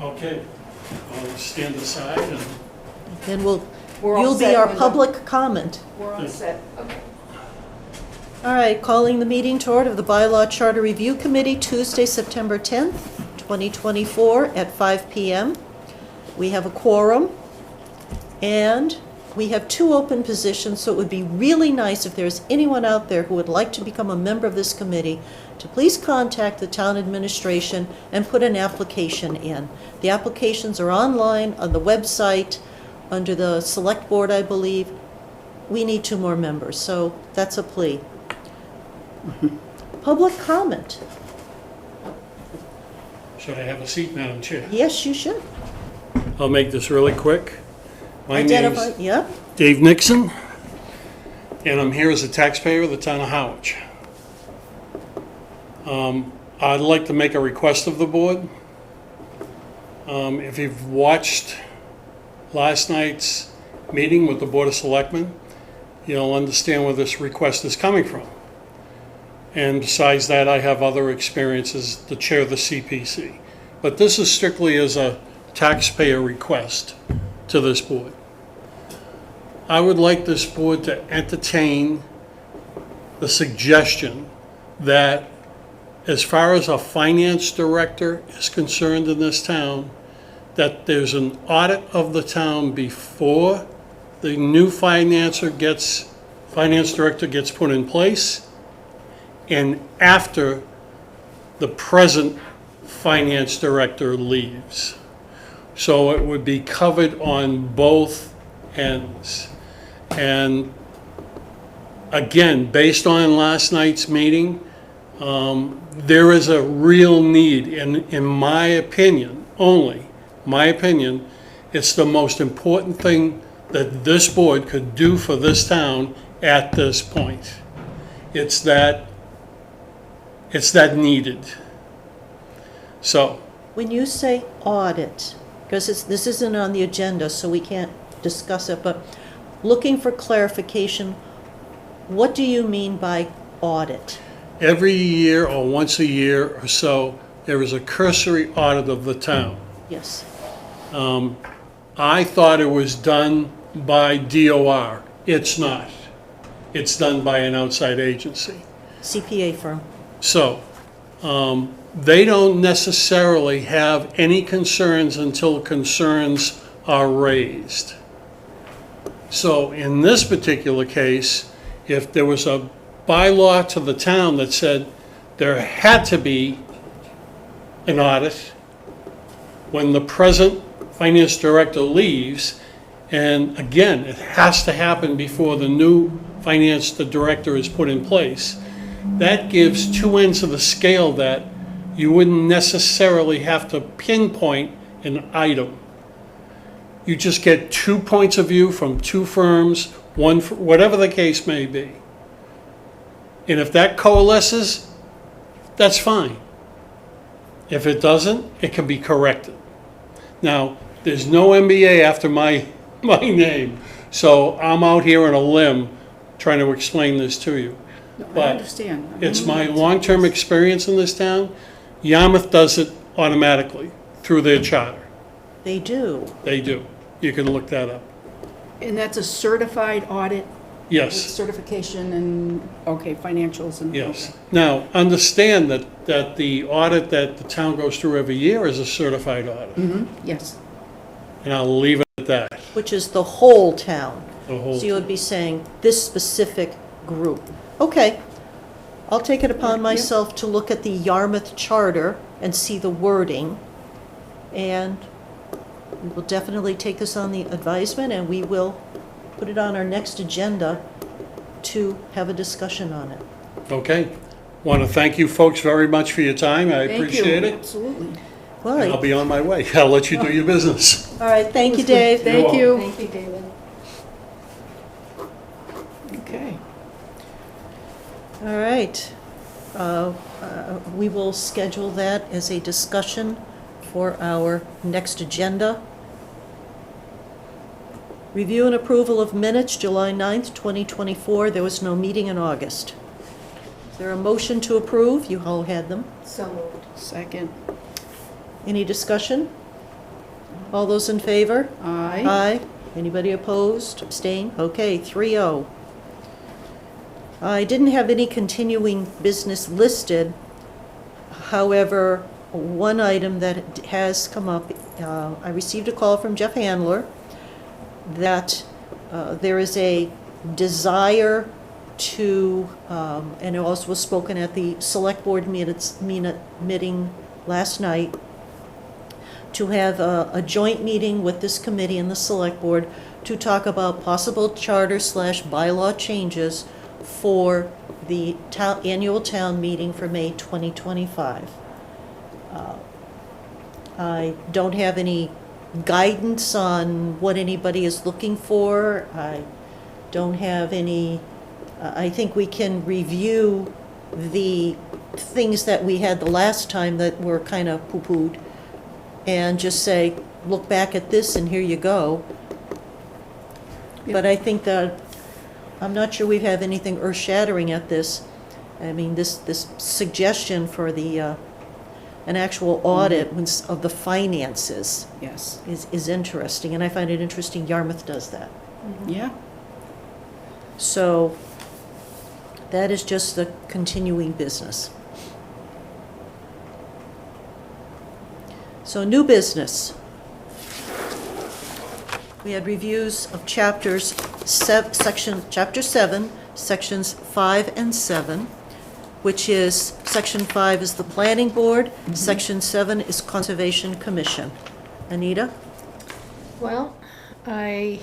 Okay, I'll stand aside and Then We're all you'll be set, our Linda. public comment. We're all set. Okay. All right, calling the meeting to order of the Bylaw Charter Review Committee, Tuesday, September 10th, 2024 at 5 p.m. We have a quorum, and we have 2 open positions, so it would be really nice if there's anyone out there who would like to become a member of this committee to please contact the town administration and put an application in. The applications are online on the website, under the select board, I believe. We need 2 more members, so that's a plea. Public comment. should I have a seat, Madam Chair? Yes, you should. I'll make this really quick. My name's Identify, yeah. Dave Nixon, and I'm here as a taxpayer of the town of Harwich. I'd like to make a request of the board. If you've watched last night's meeting with the Board of Selectmen, you'll understand where this request is coming from. And besides that, I have other experiences to chair the CPC. But this is strictly as a taxpayer request to this board. I would like this board to entertain the suggestion that as far as a finance director is concerned in this town, that there's an audit of the town before the new finance director gets put in place, and after the present finance director leaves. So it would be covered on both ends. And again, based on last night's meeting, there is a real need, in my opinion, only my opinion, it's the most important thing that this board could do for this town at this point. It's that needed. So, When you say audit, because this isn't on the agenda, so we can't discuss it, but looking for clarification, what do you mean by audit? every year or once a year or so, there is a cursory audit of the town. Yes. I thought it was done by DOR. It's not. It's done by an outside agency. CPA firm. So, they don't necessarily have any concerns until concerns are raised. So in this particular case, if there was a bylaw to the town that said there had to be an audit when the present finance director leaves, and again, it has to happen before the new finance director is put in place, that gives 2 ends of the scale that you wouldn't necessarily have to pinpoint an item. You just get 2 points of view from 2 firms, one, whatever the case may be. And if that coalesces, that's fine. If it doesn't, it can be corrected. Now, there's no MBA after my name, so I'm out here on a limb trying to explain this to you. No, I But understand. it's my long-term experience in this town. Yarmouth does it automatically through their charter. They do. They do. You can look that up. And that's a certified audit with Yes, certification and, okay, financials and. yes. okay. Now, understand that the audit that the town goes through every year is a certified audit. Yes. And I'll leave it at that. Which is the whole town. The whole So you would be saying this specific group. Okay. I'll take it upon Yeah. myself to look at the Yarmouth Charter and see the wording. And we will definitely take this on the advisement, and we will put it on our next agenda to have a discussion on it. Okay. Want to thank you folks very much for your time. I Thank you. appreciate it. Absolutely. Well, And I'll be on my way. I'll let you do your business. all right, thank you, Dave. Thank you. Thank you, David. Okay. All right. We will schedule that as a discussion for our next agenda. Review and approval of minutes, July 9th, 2024. There was no meeting in August. Is there a motion to approve? You all had them. So moved. Second. Any discussion? All those in favor? Aye. Aye. Anybody opposed? Abstain? Okay, 3-0. I didn't have any continuing business listed. However, one item that has come up, I received a call from Jeff Handler that there is a desire to, and it also was spoken at the select board meeting last night, to have a joint meeting with this committee and the select board to talk about possible charter/bylaw changes for the annual town meeting for May 2025. I don't have any guidance on what anybody is looking for. I don't have any, I think we can review the things that we had the last time that were kind of poo-pooed and just say, look back at this and here you go. But I think that, I'm not sure we have anything earth-shattering at this. I mean, this suggestion for the, an actual audit of the finances Yes. is interesting, and I find it interesting Yarmouth does that. Yeah. So that is just the continuing business. So new business. We had reviews of chapter 7, sections 5 and 7, which is, section 5 is the planning board, section 7 is conservation commission. Anita? Well, I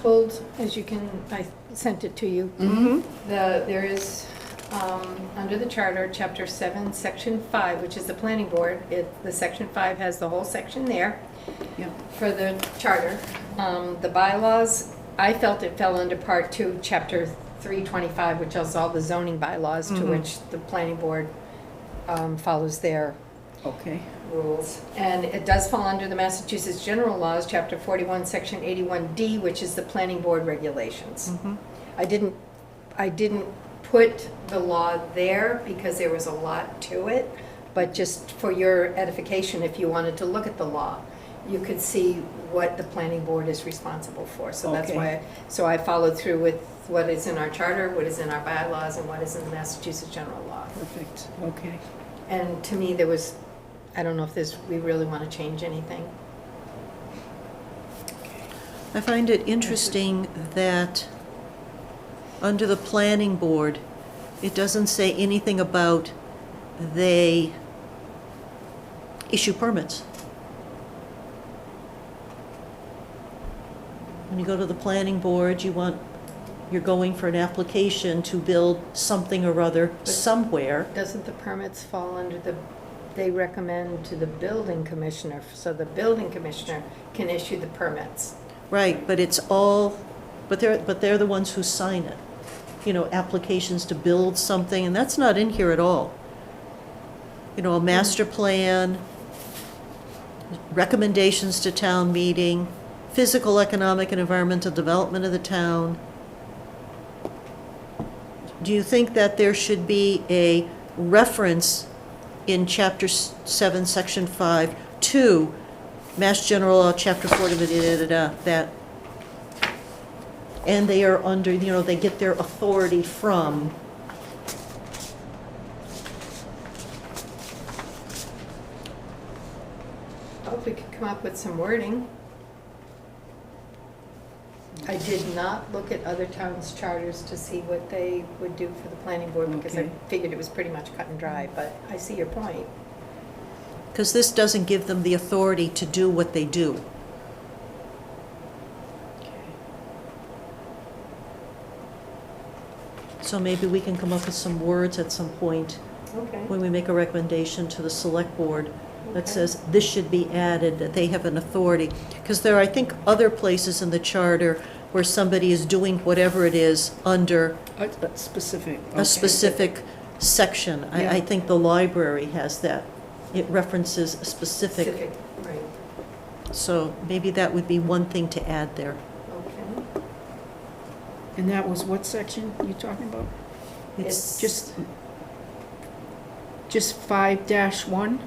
pulled, as you can, I sent it to you. Mm-hmm. There is, under the charter, chapter 7, section 5, which is the planning board. The section 5 has the whole section there Yep. for the charter. The bylaws, I felt it fell under part 2, chapter 325, which is all the zoning bylaws to which the planning board follows their Okay. rules. And it does fall under the Massachusetts General Laws, Chapter 41, Section 81D, which is the planning board regulations. I didn't put the law there because there was a lot to it, but just for your edification, if you wanted to look at the law, you could see what the planning board is responsible for. So that's Okay. why, so I followed through with what is in our charter, what is in our bylaws, and what is in the Massachusetts General Law. Perfect. Okay. And to me, there was, I don't know if we really want to change anything. I find it interesting that under the planning board, it doesn't say anything about they issue permits. When you go to the planning board, you're going for an application to build something or other somewhere. Doesn't the permits fall under they recommend to the building commissioner, so the building commissioner can issue the permits. Right, but it's all, but they're the ones who sign it. You know, applications to build something, and that's not in here at all. You know, a master plan, recommendations to town meeting, physical, economic, and environmental development of the town. Do you think that there should be a reference in Chapter 7, Section 5, to Mass General Law, Chapter 40, that, and they are under, you know, they get their authority from? I hope we could come up with some wording. I did not look at other towns' charters to see what they would do for the planning board, because I Okay. figured it was pretty much cut and dry, but I see your point. Because this doesn't give them the authority to do what they do. So maybe we can come up with some words at some point Okay. when we make a recommendation to the select board that Okay. says this should be added, that they have an authority. Because there are, I think, other places in the charter where somebody is doing whatever it is under A specific. a specific section. I Yeah. think the library has that. It references a specific, Right, so maybe that would be one thing to add there. okay. And that was what section you talking about? It's Just 5-1?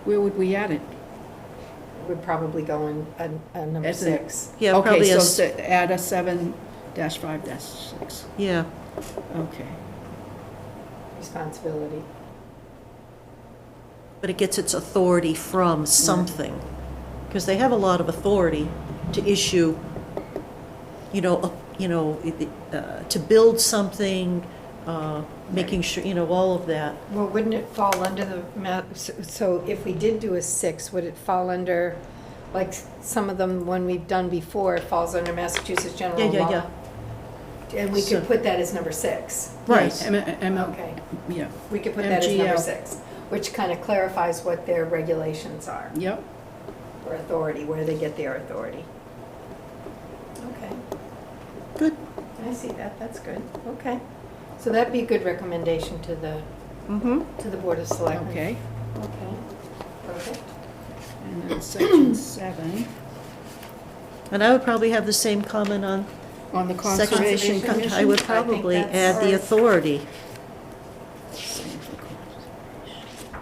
Where would we add it? would probably go in a number As in- 6. Yeah, Okay, probably so as, add a 7-5-6. yeah. Okay. Responsibility. But it gets its authority from something. Because they have a lot of authority to issue, to build something, making sure, all of that. Well, wouldn't it fall under the, so if we did do a 6, would it fall under, like some of them, when we've done before, it falls under Massachusetts general Yeah, law? yeah. And we So- could put that as number 6. Right. Yes, Okay, yeah, we could put that as number MGL. 6, which kind of clarifies what their regulations are, yep. or authority, where they get their authority. Okay, Good. I see that, that's good, okay. So that'd be a good recommendation to the Board of Selectmen. Okay, Okay, perfect. and then section 7, And I would probably have the same comment on on the Section Conservation Conservation Commission. I would I think probably that's add the our- authority. Same for conservation.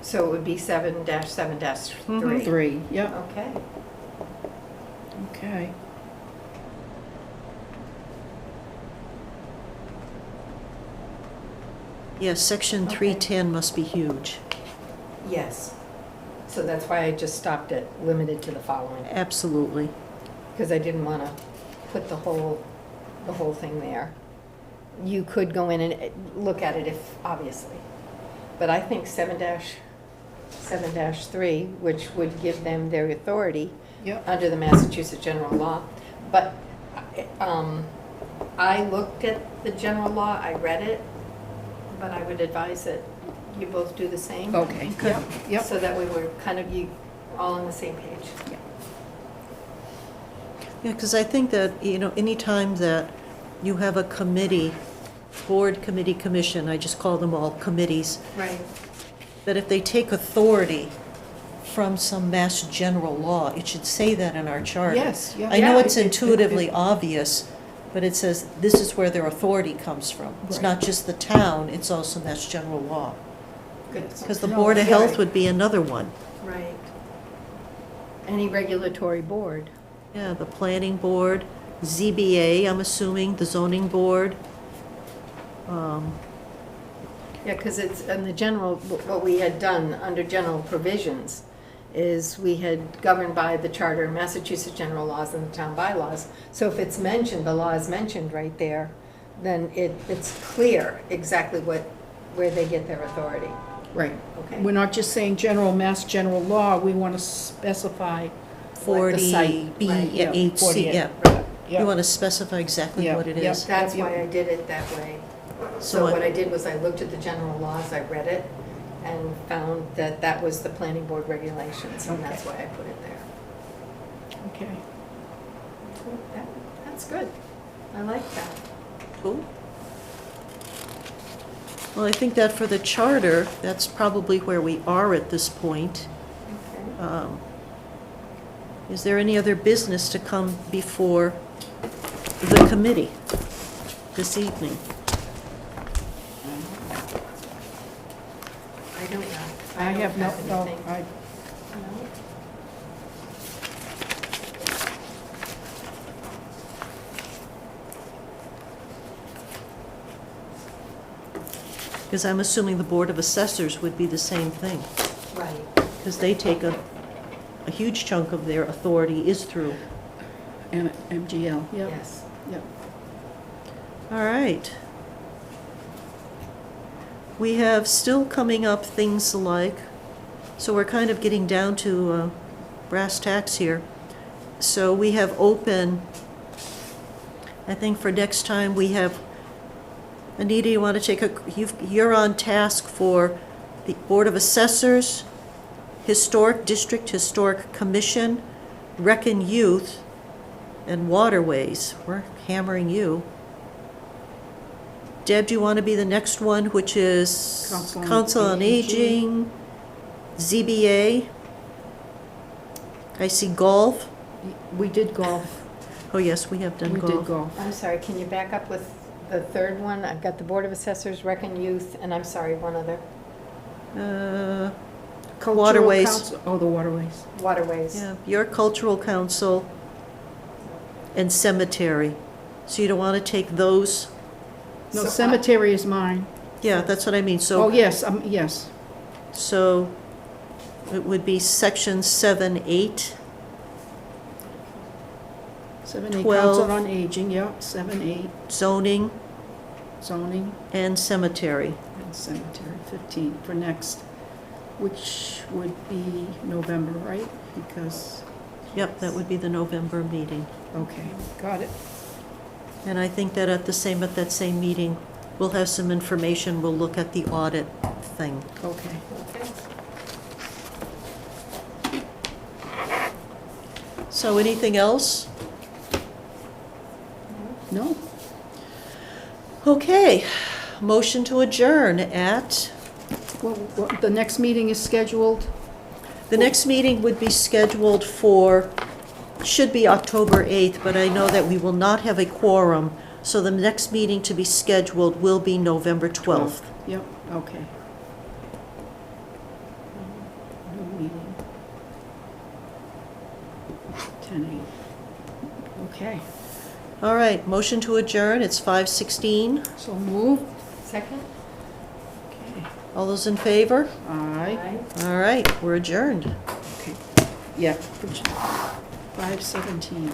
So it would be 7-7-3. 3, yep, Okay, okay. Yes, section Okay. 310 must be huge. yes. So that's why I just stopped it, limited to the following, Absolutely. because I didn't want to put the whole thing there. You could go in and look at it if, obviously. But I think 7-3, which would give them their authority Yep, under the Massachusetts general law. But I looked at the general law, I read it, but I would advise that you both do the same. okay, yep, yep. So that we were kind of all on the same page. Yeah, because I think that, anytime that you have a committee, board, committee, commission, I just call them all committees, Right. that if they take authority from some mass general law, it should say that in our charter. Yes, yeah. I know Yeah, it's intuitively obvious, but it says this is where their authority comes from. It's Right. not just the town, it's also mass general law. Good. Because the No, Board of yeah. Health would be another one. Right. Any regulatory board. Yeah, the planning board, ZBA, I'm assuming, the zoning board. Yeah, because it's, in the general, what we had done under general provisions is we had governed by the charter, Massachusetts general laws and the town bylaws. So if it's mentioned, the law is mentioned right there, then it's clear exactly where they get their authority. Right. Okay. We're not just saying mass general law, we want to specify what the site. 40B, right, yeah, 8C, 40, yeah. right, You yeah. want to specify exactly Yeah, what it yeah. is. That's Yep, why yep. I did it that way. So So I- what I did was I looked at the general laws, I read it, and found that that was the planning board regulations, and that's why I put it there. Okay. That's good. I like that. Cool. Well, I think that for the charter, that's probably where we are at this point. Okay. Is there any other business to come before the committee this evening? I don't know. I have no, anything. I, No? Because I'm assuming the Board of Assessors would be the same thing, Right. because they take a huge chunk of their authority is through. MGL, yep, Yes. yep. All right. We have still coming up things like, so we're kind of getting down to brass tacks here. So we have open, I think for next time, we have, Anita, you want to take you're on task for the Board of Assessors, Historic District, Historic Commission, Rec and Youth, and Waterways. We're hammering you. Deb, do you want to be the next one, which is Council on on Aging. Aging, ZBA? I see golf. We did golf, Oh, yes, we have done we golf. did golf. I'm sorry, can you back up with the third one? I've got the Board of Assessors, Rec and Youth, and I'm sorry, one other. Cultural Waterways. Council- Oh, the waterways. Waterways. Yeah, your cultural council and cemetery. So you don't want to take those? No, So, cemetery is mine. Yeah, that's what I mean. Oh, So, yes, yes. so it would be section 7, 8. 7, 8, 12. Council on Aging, yeah, 7, 8, Zoning zoning and cemetery. and cemetery, 15 for next, which would be November, right? Because, Yep, that would be the November meeting. okay, got it. And I think that at that same meeting, we'll have some information. We'll look at the audit thing. Okay. Okay. So anything else? No? Okay, motion to adjourn at, Well, the next meeting is scheduled? the next meeting would be scheduled for, should be October 8th, but I know that we will not have a quorum, so the next meeting to be scheduled will be November 12th. Yep, okay. No meeting. 10, 8. Okay, All right, motion to adjourn, it's 5:16. so move. Second? Okay. All those in favor? Aye. Aye. All right, we're adjourned. Okay, yeah, 5:17.